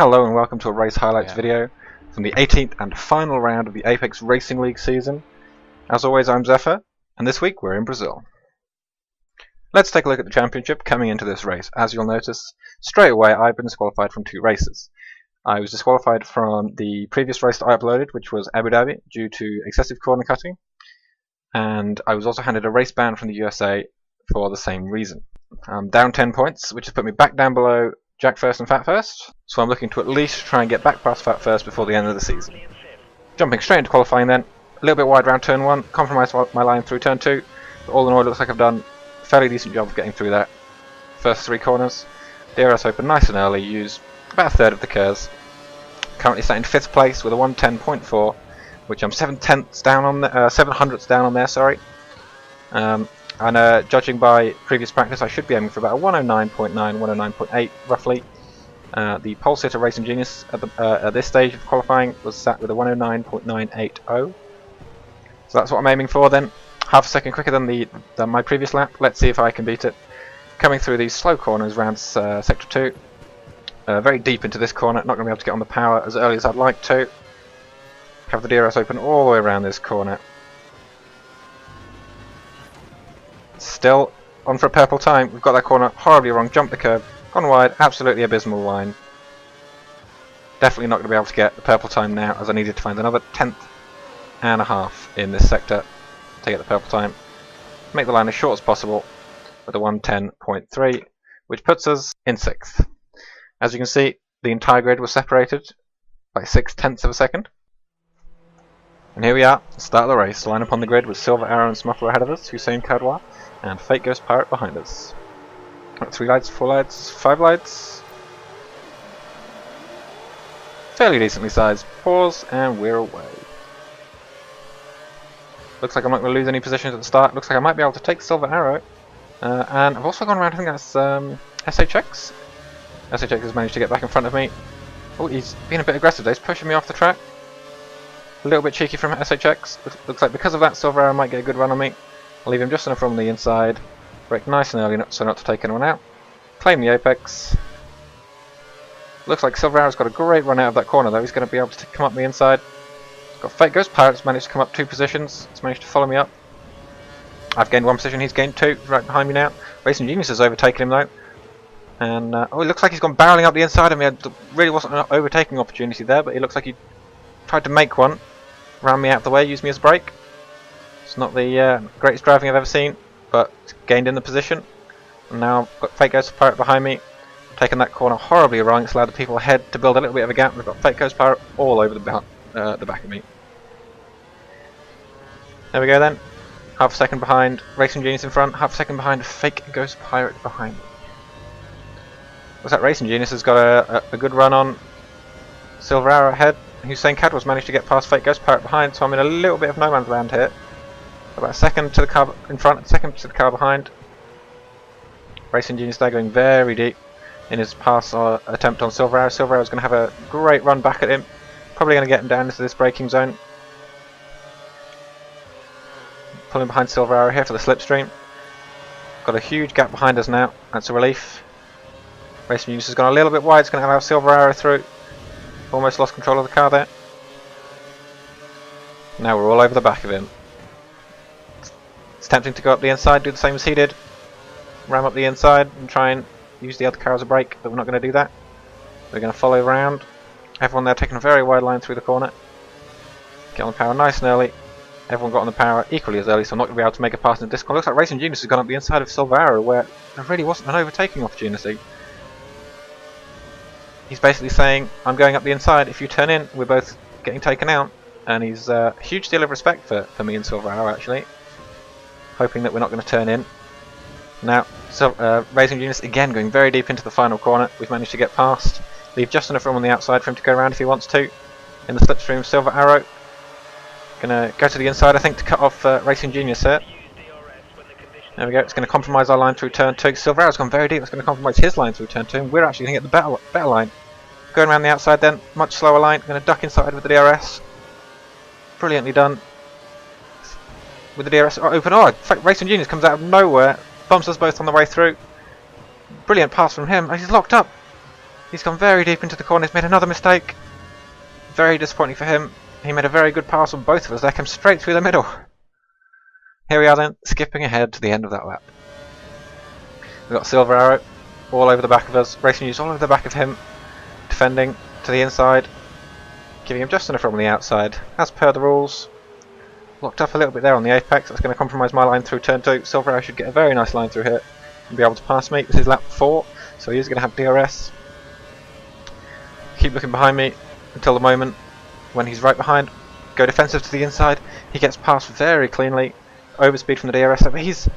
Hello and welcome to a race highlights video from the 18th and final round of the Apex Racing League season. As always, I'm Zephyr, and this week we're in Brazil. Let's take a look at the championship coming into this race. As you'll notice, straight away I've been disqualified from 2 races. I was disqualified from the previous race that I uploaded, which was Abu Dhabi, due to excessive corner cutting, and I was also handed a race ban from the USA for the same reason. I'm down 10 points, which has put me back down below Jack First and Fat First, so I'm looking to at least try and get back past Fat First before the end of the season. Jumping straight into qualifying then, a little bit wide around turn 1, compromised my line through turn 2, but all in all it looks like I've done a fairly decent job of getting through that. First 3 corners, DRS open nice and early, use about a third of the curves. Currently sat in 5th place with a 110.4, which I'm 7 tenths down on the, 7 hundredths down on there, sorry. And judging by previous practice, I should be aiming for about a 109.9, 109.8 roughly. The pole sitter Racing Genius at this stage of qualifying was sat with a 109.980. So that's what I'm aiming for then. Half a second quicker than my previous lap. Let's see if I can beat it. Coming through these slow corners around sector 2. Very deep into this corner, not going to be able to get on the power as early as I'd like to. Have the DRS open all the way around this corner. Still on for a purple time. We've got that corner horribly wrong. Jumped the curb, gone wide, absolutely abysmal line. Definitely not going to be able to get the purple time now, as I needed to find another 10th and a half in this sector to get the purple time. Make the line as short as possible with a 110.3, which puts us in 6th. As you can see, the entire grid was separated by 6 tenths of a second. And here we are, start of the race. Line up on the grid with Silver Arrow and Smuffler ahead of us, Hussein Kadwa, and Fake Ghost Pirate behind us. 3 lights, 4 lights, 5 lights. Fairly decently sized. Pause, and we're away. Looks like I'm not going to lose any positions at the start. Looks like I might be able to take Silver Arrow. And I've also gone around, I think that's SHX. SHX has managed to get back in front of me. Oh, he's being a bit aggressive though. He's pushing me off the track. A little bit cheeky from SHX. Looks like because of that, Silver Arrow might get a good run on me. I'll leave him just enough room on the inside. Brake nice and early so not to take anyone out. Claim the apex. Looks like Silver Arrow's got a great run out of that corner though. He's going to be able to come up the inside. Got Fake Ghost Pirate's managed to come up 2 positions. He's managed to follow me up. I've gained 1 position, he's gained 2. He's right behind me now. Racing Genius has overtaken him though. And oh, it looks like he's gone barreling up the inside of me. There really wasn't an overtaking opportunity there, but it looks like he tried to make one. Ran me out of the way, used me as a brake. It's not the greatest driving I've ever seen, but gained in the position. And now I've got Fake Ghost Pirate behind me. Taking that corner horribly wrong. It's allowed the people ahead to build a little bit of a gap. We've got Fake Ghost Pirate all over the back of me. There we go then. Half a second behind Racing Genius in front. Half a second behind Fake Ghost Pirate behind me. Looks like Racing Genius has got a good run on Silver Arrow ahead. Hussein Kadwa's managed to get past Fake Ghost Pirate behind, so I'm in a little bit of no man's land here. About a second to the car in front, a second to the car behind. Racing Genius there going very deep in his pass attempt on Silver Arrow. Silver Arrow's going to have a great run back at him. Probably going to get him down into this braking zone. Pulling behind Silver Arrow here for the slipstream. Got a huge gap behind us now. That's a relief. Racing Genius has gone a little bit wide. It's going to allow Silver Arrow through. Almost lost control of the car there. Now we're all over the back of him. It's tempting to go up the inside, do the same as he did. Ram up the inside and try and use the other car as a brake, but we're not going to do that. We're going to follow around. Everyone there taking a very wide line through the corner. Get on the power nice and early. Everyone got on the power equally as early, so I'm not going to be able to make a pass in the disc. Looks like Racing Genius has gone up the inside of Silver Arrow, where there really wasn't an overtaking opportunity. He's basically saying, I'm going up the inside, if you turn in, we're both getting taken out. And he's a huge deal of respect for me and Silver Arrow actually. Hoping that we're not going to turn in. Now, Racing Genius again going very deep into the final corner. We've managed to get past. Leave just enough room on the outside for him to go around if he wants to. In the slipstream, Silver Arrow. Gonna go to the inside I think to cut off Racing Genius here. There we go, it's going to compromise our line through turn 2. Silver Arrow's gone very deep, it's going to compromise his line through turn 2, and we're actually going to get the better line. Going around the outside then, much slower line, going to duck inside with the DRS. Brilliantly done. With the DRS open, in fact Racing Genius comes out of nowhere, bumps us both on the way through. Brilliant pass from him, he's locked up. He's gone very deep into the corner. He's made another mistake. Very disappointing for him. He made a very good pass on both of us. They came straight through the middle. Here we are then, skipping ahead to the end of that lap. We've got Silver Arrow all over the back of us. Racing News all over the back of him. Defending to the inside. Giving him just enough room on the outside. As per the rules. Locked up a little bit there on the apex. That's going to compromise my line through turn 2. Silver Arrow should get a very nice line through here and be able to pass me. This is lap 4, so he is going to have DRS. Keep looking behind me until the moment when he's right behind. Go defensive to the inside. He gets past very cleanly. Overspeed from the DRS, but he's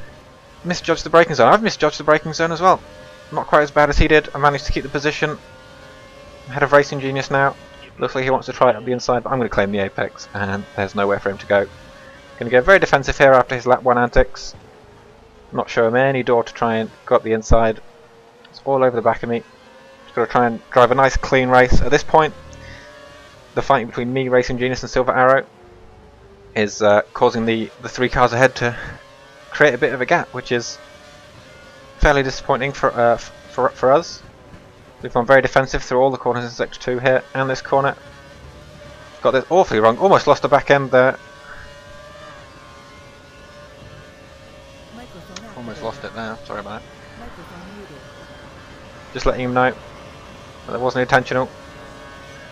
misjudged the braking zone. I've misjudged the braking zone as well. Not quite as bad as he did. I managed to keep the position. Ahead of Racing Genius now. Looks like he wants to try it up the inside, but I'm going to claim the apex, and there's nowhere for him to go. Going to go very defensive here after his lap 1 antics. Not show him any door to try and go up the inside. It's all over the back of me. Just got to try and drive a nice clean race. At this point, the fighting between me, Racing Genius and Silver Arrow is causing the 3 cars ahead to create a bit of a gap, which is fairly disappointing for us. We've gone very defensive through all the corners in sector 2 here, and this corner. Got this awfully wrong, almost lost the back end there. Almost lost it there, sorry about that. Just letting him know that that wasn't intentional.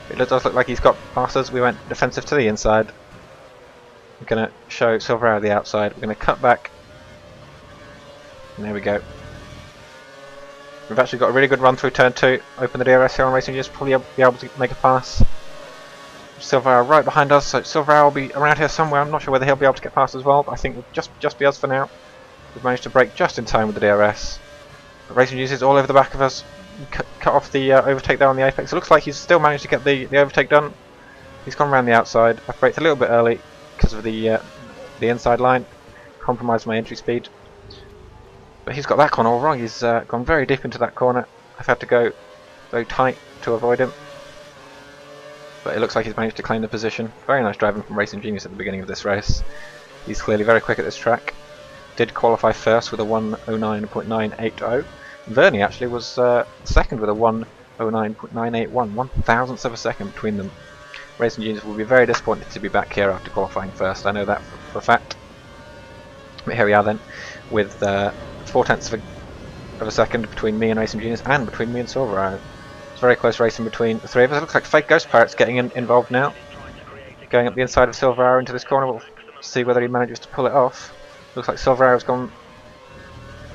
It does look like he's got past us. We went defensive to the inside. We're going to show Silver Arrow the outside. We're going to cut back. And there we go. We've actually got a really good run through turn 2. Open the DRS here on Racing Genius. Probably be able to make a pass. Silver Arrow right behind us. So Silver Arrow will be around here somewhere. I'm not sure whether he'll be able to get past as well. But I think it'll just be us for now. We've managed to brake just in time with the DRS. But Racing Genius is all over the back of us. Cut off the overtake there on the apex. It looks like he's still managed to get the overtake done. He's gone around the outside. I've braked a little bit early because of the inside line. Compromised my entry speed. But he's got that corner all wrong. He's gone very deep into that corner. I've had to go very tight to avoid him. But it looks like he's managed to claim the position. Very nice driving from Racing Genius at the beginning of this race. He's clearly very quick at this track. Did qualify first with a 1:09.980. Vernie actually was second with a 1:09.981, 1,000th of a second between them. Racing Genius will be very disappointed to be back here after qualifying first. I know that for a fact. But here we are then, with 0.4 of a second between me and Racing Genius, and between me and Silver Arrow. It's very close racing between the 3 of us. It looks like Fake Ghost Pirate's getting involved now. Going up the inside of Silver Arrow into this corner. We'll see whether he manages to pull it off. Looks like Silver Arrow's gone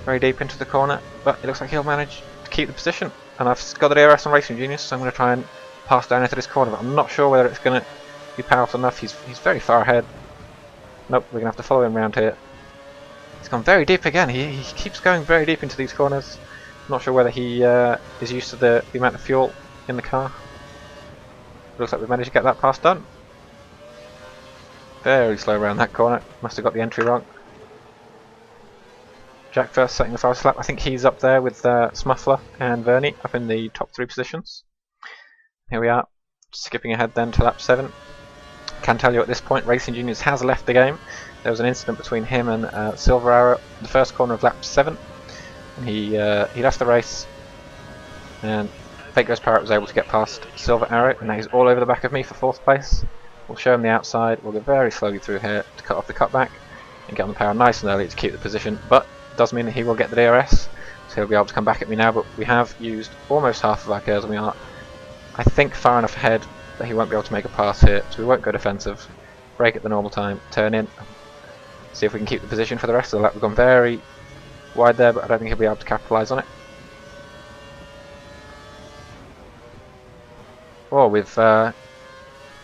very deep into the corner, but it looks like he'll manage to keep the position. And I've got the DRS on Racing Genius, so I'm going to try and pass down into this corner, but I'm not sure whether it's going to be powerful enough. He's very far ahead. Nope, we're going to have to follow him around here. He's gone very deep again. He keeps going very deep into these corners. Not sure whether he is used to the amount of fuel in the car. Looks like we've managed to get that pass done. Very slow around that corner. Must have got the entry wrong. Jack first setting the fastest lap. I think he's up there with Smuffler and Vernie up in the top 3 positions. Here we are, skipping ahead then to lap 7. Can tell you at this point Racing Genius has left the game. There was an incident between him and Silver Arrow in the first corner of lap 7. And he left the race. And Fake Ghost Pirate was able to get past Silver Arrow, and now he's all over the back of me for 4th place. We'll show him the outside. We'll go very slowly through here to cut off the cutback and get on the power nice and early to keep the position. But does mean that he will get the DRS, so he'll be able to come back at me now. But we have used almost half of our gears, and we are, I think, far enough ahead that he won't be able to make a pass here, so we won't go defensive. Brake at the normal time, turn in, see if we can keep the position for the rest of the lap. We've gone very wide there, but I don't think he'll be able to capitalise on it. Oh, we've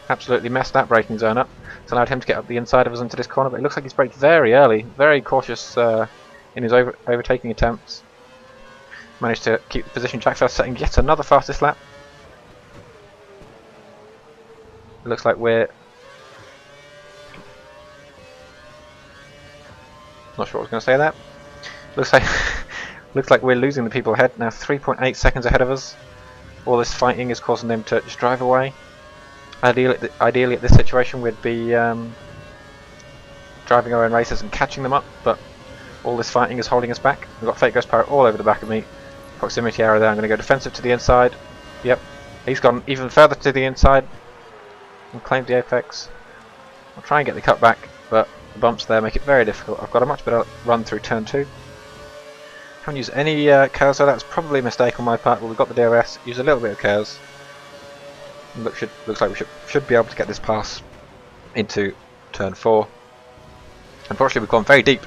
absolutely messed that braking zone up. It's allowed him to get up the inside of us into this corner, but it looks like he's braked very early, very cautious in his overtaking attempts. Managed to keep the position. Jack first setting yet another fastest lap. It looks like we're not sure what I was going to say there. Looks like we're losing the people ahead now. 3.8 seconds ahead of us. All this fighting is causing them to just drive away. Ideally, at this situation, we'd be driving our own races and catching them up, but all this fighting is holding us back. We've got Fake Ghost Pirate all over the back of me. Proximity arrow there. I'm going to go defensive to the inside. Yep, he's gone even further to the inside and claimed the apex. I'll try and get the cut back, but the bumps there make it very difficult. I've got a much better run through turn 2. Haven't used any curves, so that's probably a mistake on my part. Well, we've got the DRS, use a little bit of curves. Looks like we should be able to get this pass into turn 4. Unfortunately, we've gone very deep.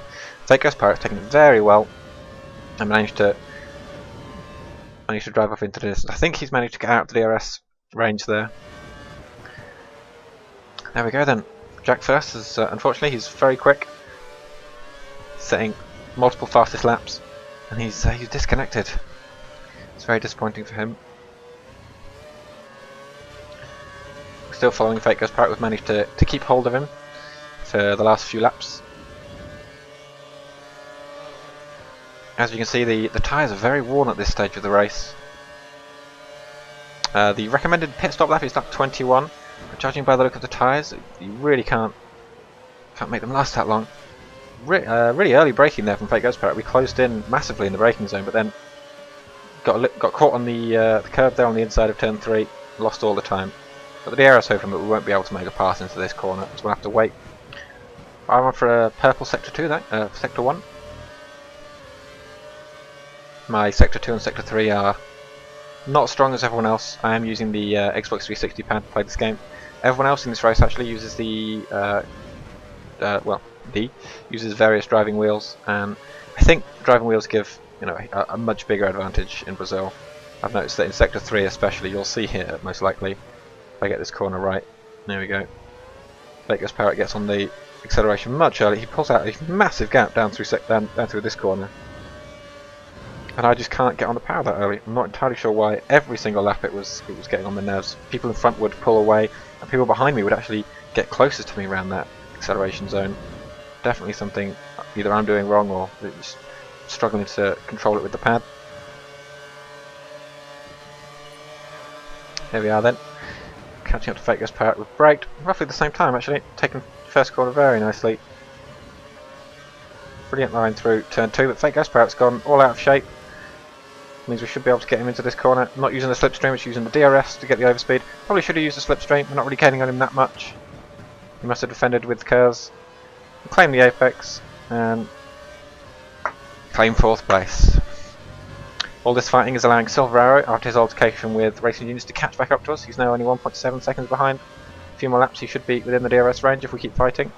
Fake Ghost Pirate's taken it very well and managed to drive off into this. I think he's managed to get out of the DRS range there. There we go then. Jack first, is, unfortunately he's very quick, setting multiple fastest laps, and he's disconnected. It's very disappointing for him. Still following Fake Ghost Pirate, we've managed to keep hold of him for the last few laps. As you can see, the tyres are very worn at this stage of the race. The recommended pit stop lap is lap 21. But judging by the look of the tyres, you really can't make them last that long. Really early braking there from Fake Ghost Pirate. We closed in massively in the braking zone, but then got caught on the curb there on the inside of turn 3, lost all the time. But the DRS hoping that we won't be able to make a pass into this corner, so we'll have to wait. I'm on for a purple sector 2 though, sector 1. My sector 2 and sector 3 are not as strong as everyone else. I am using the Xbox 360 pad to play this game. Everyone else in this race actually uses the uses various driving wheels, and I think driving wheels give a much bigger advantage in Brazil. I've noticed that in sector 3 especially, you'll see here most likely, if I get this corner right. There we go. Fake Ghost Pirate gets on the acceleration much early. He pulls out a massive gap down through this corner. And I just can't get on the power that early. I'm not entirely sure why. Every single lap it was getting on my nerves. People in front would pull away, and people behind me would actually get closest to me around that acceleration zone. Definitely something either I'm doing wrong or just struggling to control it with the pad. Here we are then. Catching up to Fake Ghost Pirate. We've braked roughly the same time actually. Taken first corner very nicely. Brilliant line through turn 2, but Fake Ghost Pirate's gone all out of shape. Means we should be able to get him into this corner. I'm not using the slipstream, it's using the DRS to get the overspeed. Probably should have used the slipstream, we're not really gaining on him that much. He must have defended with curves. Claim the apex and claim 4th place. All this fighting is allowing Silver Arrow, after his altercation with Racing Genius, to catch back up to us. He's now only 1.7 seconds behind. A few more laps he should be within the DRS range if we keep fighting.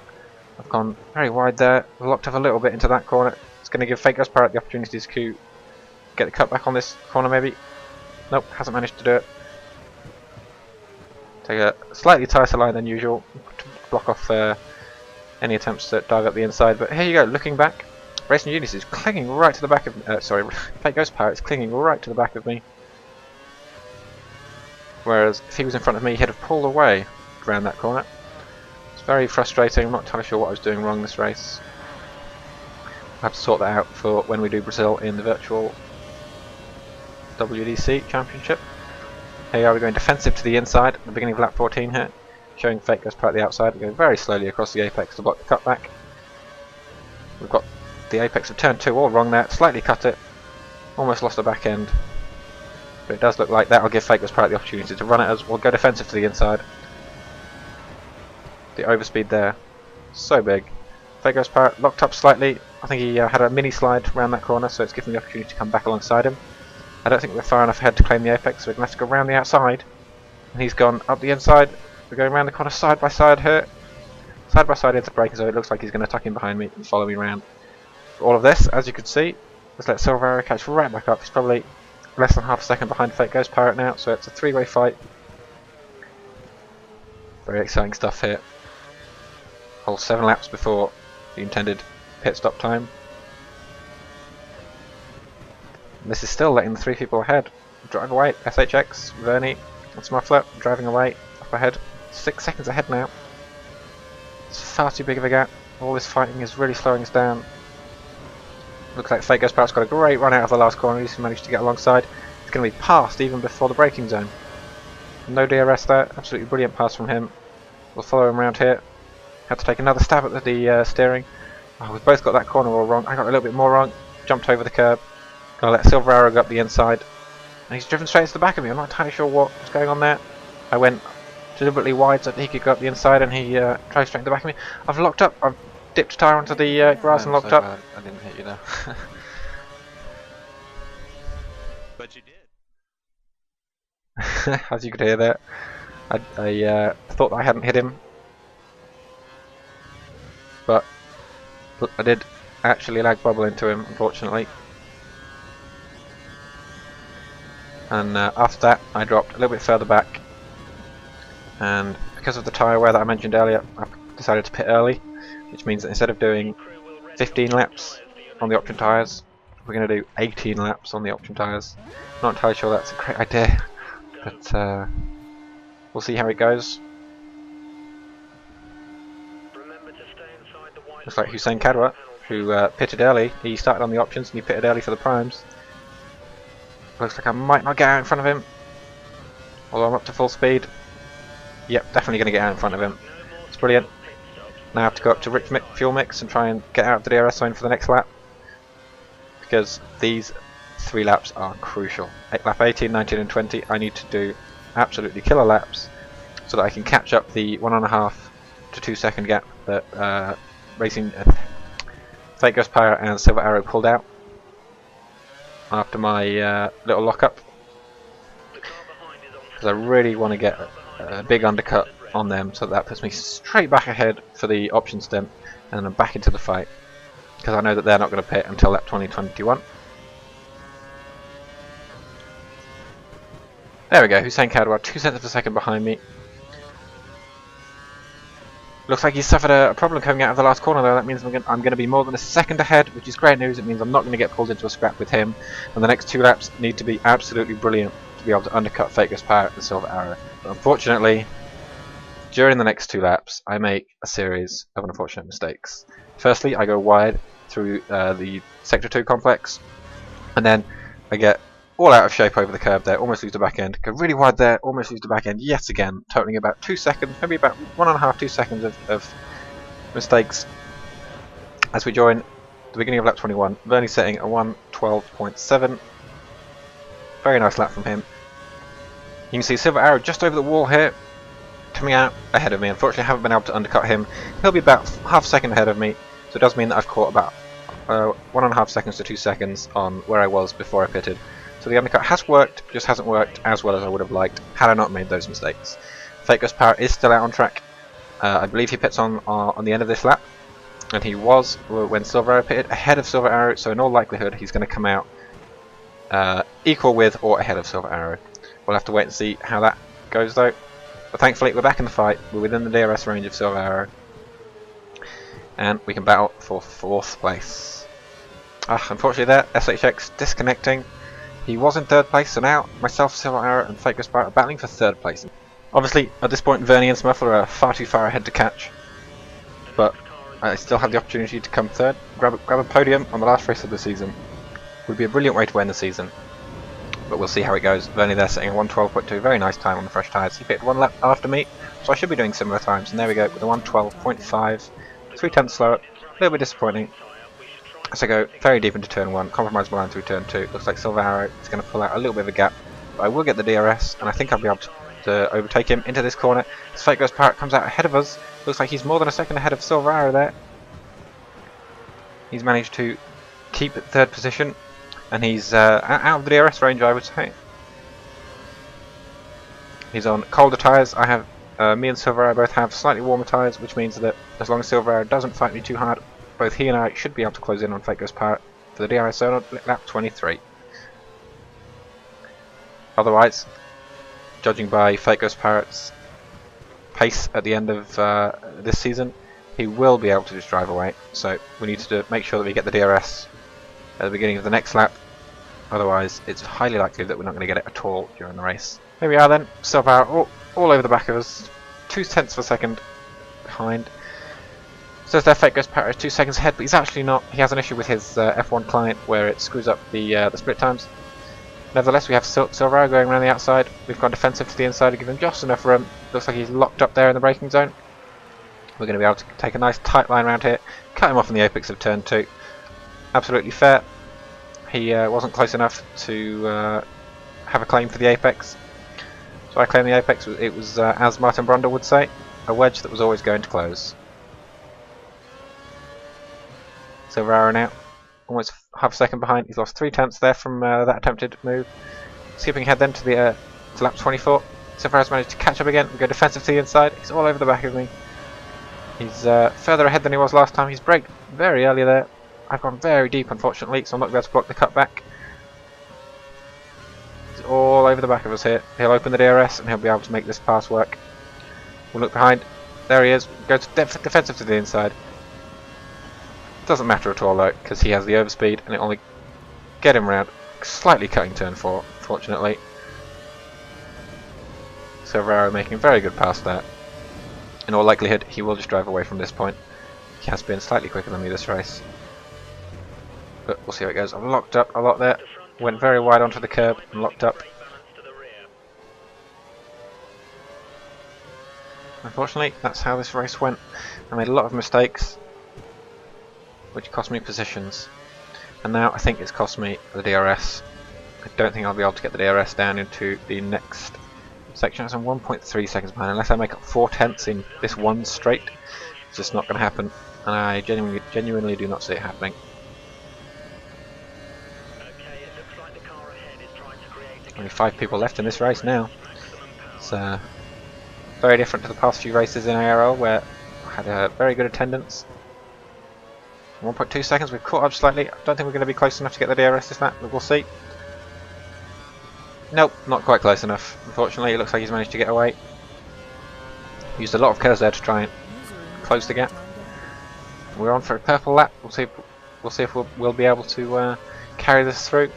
I've gone very wide there, locked up a little bit into that corner. It's going to give Fake Ghost Pirate the opportunity to get the cut back on this corner maybe. Nope, hasn't managed to do it. Take a slightly tighter line than usual to block off any attempts to dive up the inside. But here you go, looking back, Racing Genius is clinging right to the back of Fake Ghost Pirate is clinging right to the back of me. Whereas if he was in front of me, he'd have pulled away around that corner. It's very frustrating. I'm not entirely sure what I was doing wrong this race. I'll have to sort that out for when we do Brazil in the virtual WDC Championship. Here we're going defensive to the inside at the beginning of lap 14 here, showing Fake Ghost Pirate the outside. We're going very slowly across the apex to block the cutback. We've got the apex of turn 2 all wrong there, slightly cut it, almost lost the back end. But it does look like that will give Fake Ghost Pirate the opportunity to run at us. We'll go defensive to the inside. The overspeed there, so big. Fake Ghost Pirate locked up slightly. I think he had a mini slide around that corner, so it's given the opportunity to come back alongside him. I don't think we're far enough ahead to claim the apex, so we're going to have to go around the outside. And he's gone up the inside. We're going around the corner side by side here. Side by side into braking, so it looks like he's going to tuck in behind me and follow me around. For all of this, as you can see, let's let Silver Arrow catch right back up. He's probably less than half a second behind Fake Ghost Pirate now, so it's a 3-way fight. Very exciting stuff here. Whole 7 laps before the intended pit stop time. And this is still letting the 3 people ahead drive away. SHX, Vernie, and Smuffler driving away up ahead. 6 seconds ahead now. It's far too big of a gap. All this fighting is really slowing us down. Looks like Fake Ghost Pirate's got a great run out of the last corner. He's managed to get alongside. It's going to be passed even before the braking zone. No DRS there. Absolutely brilliant pass from him. We'll follow him around here. Had to take another stab at the steering. Oh, we've both got that corner all wrong. I got a little bit more wrong. Jumped over the curb. Gonna let Silver Arrow go up the inside. And he's driven straight into the back of me. I'm not entirely sure what was going on there. I went deliberately wide so that he could go up the inside, and he tried straight into the back of me. I've locked up. I've dipped a tyre onto the grass and locked up. I didn't hit you there. But you did. As you could hear there, I thought I hadn't hit him, but I did actually lag bubble into him, unfortunately. And after that, I dropped a little bit further back, and because of the tyre wear that I mentioned earlier, I decided to pit early, which means that instead of doing 15 laps on the option tyres, we're going to do 18 laps on the option tyres. Not entirely sure that's a great idea, but we'll see how it goes. Looks like Hussein Kadwa, who pitted early. He started on the options and he pitted early for the primes. Looks like I might not get out in front of him, although I'm up to full speed. Yep, definitely going to get out in front of him. It's brilliant. Now I have to go up to rich fuel mix and try and get out of the DRS zone for the next lap, because these 3 laps are crucial. Lap 18, 19 and 20 I need to do absolutely killer laps so that I can catch up the 1.5 to 2 second gap that Racing Fake Ghost Power and Silver Arrow pulled out after my little lockup, because I really want to get a big undercut on them so that puts me straight back ahead for the option stint and then back into the fight, because I know that they're not going to pit until lap 2021. There we go, Hussein Kadwa 2 cents of a second behind me. Looks like he's suffered a problem coming out of the last corner though. That means I'm going to be more than a second ahead, which is great news. It means I'm not going to get pulled into a scrap with him, and the next 2 laps need to be absolutely brilliant to be able to undercut Fake Ghost Power and Silver Arrow. But unfortunately, during the next 2 laps I make a series of unfortunate mistakes. Firstly, I go wide through the Sector 2 complex, and then I get all out of shape over the curb there, almost lose the back end, go really wide there, almost lose the back end yet again, totaling about 2 seconds, maybe about 1.5 2 seconds of mistakes as we join the beginning of lap 21. Vernie setting a 1:12.7. Very nice lap from him. You can see Silver Arrow just over the wall here, coming out ahead of me. Unfortunately I haven't been able to undercut him. He'll be about half a second ahead of me, so it does mean that I've caught about 1.5 seconds to 2 seconds on where I was before I pitted. So the undercut has worked, just hasn't worked as well as I would have liked had I not made those mistakes. Fake Ghost Power is still out on track. I believe he pits on the end of this lap, and he was when Silver Arrow pitted ahead of Silver Arrow, so in all likelihood he's going to come out equal with or ahead of Silver Arrow. We'll have to wait and see how that goes though. But thankfully we're back in the fight, we're within the DRS range of Silver Arrow, and we can battle for 4th place. Unfortunately there, SHX disconnecting. He was in 3rd place, so now myself, Silver Arrow and Fake Ghost Power are battling for 3rd place. Obviously at this point Vernie and Smurfler are far too far ahead to catch, but I still have the opportunity to come 3rd, grab a podium on the last race of the season. Would be a brilliant way to end the season, but we'll see how it goes. Vernie there setting a 1:12.2, very nice time on the fresh tyres. He pitted 1 lap after me, so I should be doing similar times, and there we go with a 1:12.5, 3/10 slower, a little bit disappointing. As I go very deep into turn 1, compromise my line through turn 2, looks like Silver Arrow is going to pull out a little bit of a gap, but I will get the DRS, and I think I'll be able to overtake him into this corner. As Fake Ghost Power comes out ahead of us, looks like he's more than a second ahead of Silver Arrow there. He's managed to keep 3rd position, and he's out of the DRS range, I would say. He's on colder tyres. I have me and Silver Arrow both have slightly warmer tyres, which means that as long as Silver Arrow doesn't fight me too hard, both he and I should be able to close in on Fake Ghost Power for the DRS zone on lap 23. Otherwise, judging by Fake Ghost Power's pace at the end of this season, he will be able to just drive away. So we need to make sure that we get the DRS at the beginning of the next lap. Otherwise, it's highly likely that we're not going to get it at all during the race. Here we are then, Silver Arrow all over the back of us, 0.2 of a second behind. Says their Fake Ghost Power is 2 seconds ahead, but he's actually not. He has an issue with his F1 client where it screws up the split times. Nevertheless, we have Silver Arrow going around the outside. We've gone defensive to the inside to give him just enough room. Looks like he's locked up there in the braking zone. We're going to be able to take a nice tight line around here, cut him off in the apex of turn 2. Absolutely fair. He wasn't close enough to have a claim for the apex. So I claim the apex. It was, as Martin Brundle would say, a wedge that was always going to close. Silver Arrow now, almost half a second behind. He's lost 3/10 there from that attempted move. Skipping ahead then to lap 24. Silver Arrow's managed to catch up again and go defensive to the inside. He's all over the back of me. He's further ahead than he was last time. He's braked very early there. I've gone very deep, unfortunately, so I'm not going to be able to block the cutback. He's all over the back of us here. He'll open the DRS and he'll be able to make this pass work. We'll look behind. There he is. Go to defensive to the inside. Doesn't matter at all though, because he has the overspeed and it only get him round. Slightly cutting turn 4, fortunately. Silver Arrow making a very good pass there. In all likelihood, he will just drive away from this point. He has been slightly quicker than me this race. But we'll see how it goes. I've locked up a lot there. Went very wide onto the curb and locked up. Unfortunately, that's how this race went. I made a lot of mistakes, which cost me positions. And now I think it's cost me the DRS. I don't think I'll be able to get the DRS down into the next section. I'm 1.3 seconds behind. Unless I make up 4/10 in this one straight, it's just not going to happen. And I genuinely do not see it happening. Only 5 people left in this race now. It's very different to the past few races in ARL where I had a very good attendance. 1.2 seconds, we've caught up slightly. I don't think we're going to be close enough to get the DRS this lap, but we'll see. Nope, not quite close enough. Unfortunately, it looks like he's managed to get away. Used a lot of curves there to try and close the gap. We're on for a purple lap. We'll see if we'll be able to carry this through.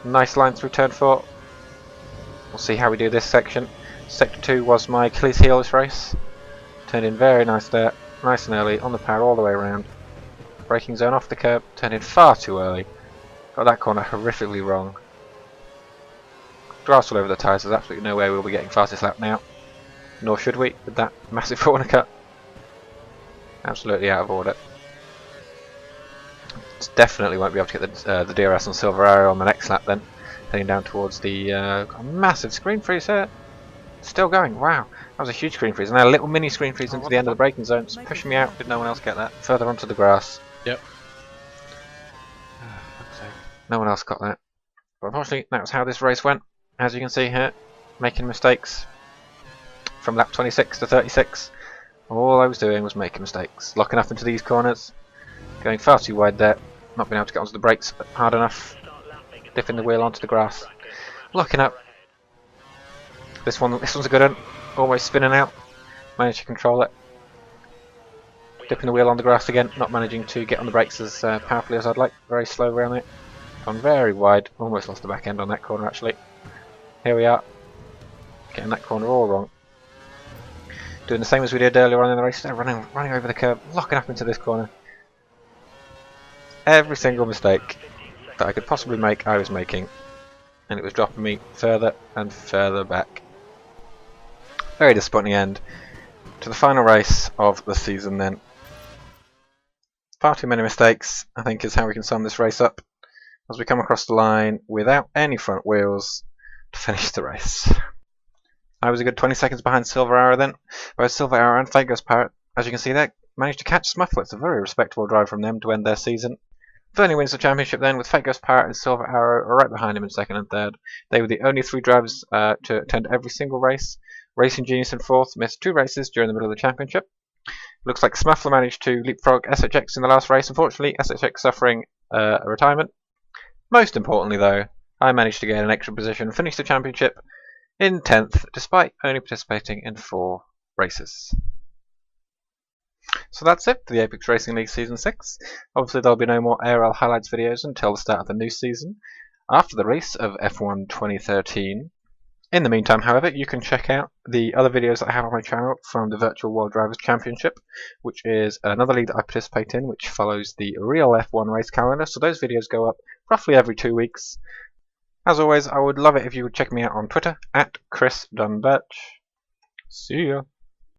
Nice line through turn 4. We'll see how we do this section. Sector 2 was my Achilles heel this race. Turned in very nice there, nice and early, on the power all the way around. Braking zone off the curb, turned in far too early. Got that corner horrifically wrong. Grass all over the tyres, there's absolutely no way we'll be getting fastest lap now. Nor should we, with that massive corner cut. Absolutely out of order. Definitely won't be able to get the DRS on Silver Arrow on the next lap then. Heading down towards the massive screen freeze here. Still going, wow. That was a huge screen freeze. And now a little mini screen freeze into the end of the braking zone. It's pushing me out. Did no one else get that? Further onto the grass. Yep. No one else got that. But unfortunately, that was how this race went. As you can see here, making mistakes from lap 26 to 36. All I was doing was making mistakes. Locking up into these corners. Going far too wide there. Not being able to get onto the brakes hard enough. Dipping the wheel onto the grass. Locking up. This one's a good one. Always spinning out. Managed to control it. Dipping the wheel on the grass again. Not managing to get on the brakes as powerfully as I'd like. Very slow around it. Gone very wide. Almost lost the back end on that corner actually. Here we are. Getting that corner all wrong. Doing the same as we did earlier on in the race. Running over the curb. Locking up into this corner. Every single mistake that I could possibly make, I was making. And it was dropping me further and further back. Very disappointing end to the final race of the season then. Far too many mistakes, I think, is how we can sum this race up. As we come across the line without any front wheels to finish the race. I was a good 20 seconds behind Silver Arrow then. Whereas Silver Arrow and Fate Ghost Parrot, as you can see there, managed to catch Smuffler. It's a very respectable drive from them to end their season. Fernie wins the championship then, with Fate Ghost Parrot and Silver Arrow right behind him in second and third. They were the only 3 drivers to attend every single race. Racing Genius in fourth, missed 2 races during the middle of the championship. Looks like Smuffler managed to leapfrog SHX in the last race. Unfortunately, SHX suffering a retirement. Most importantly though, I managed to gain an extra position, finish the championship in 10th, despite only participating in 4 races. So that's it for the Apex Racing League Season 6. Obviously there'll be no more ARL highlights videos until the start of the new season, after the race of F1 2013. In the meantime, however, you can check out the other videos that I have on my channel from the Virtual World Drivers Championship, which is another league that I participate in, which follows the real F1 race calendar. So those videos go up roughly every 2 weeks. As always, I would love it if you would check me out on Twitter, @Chris Dunn-Birch. See ya!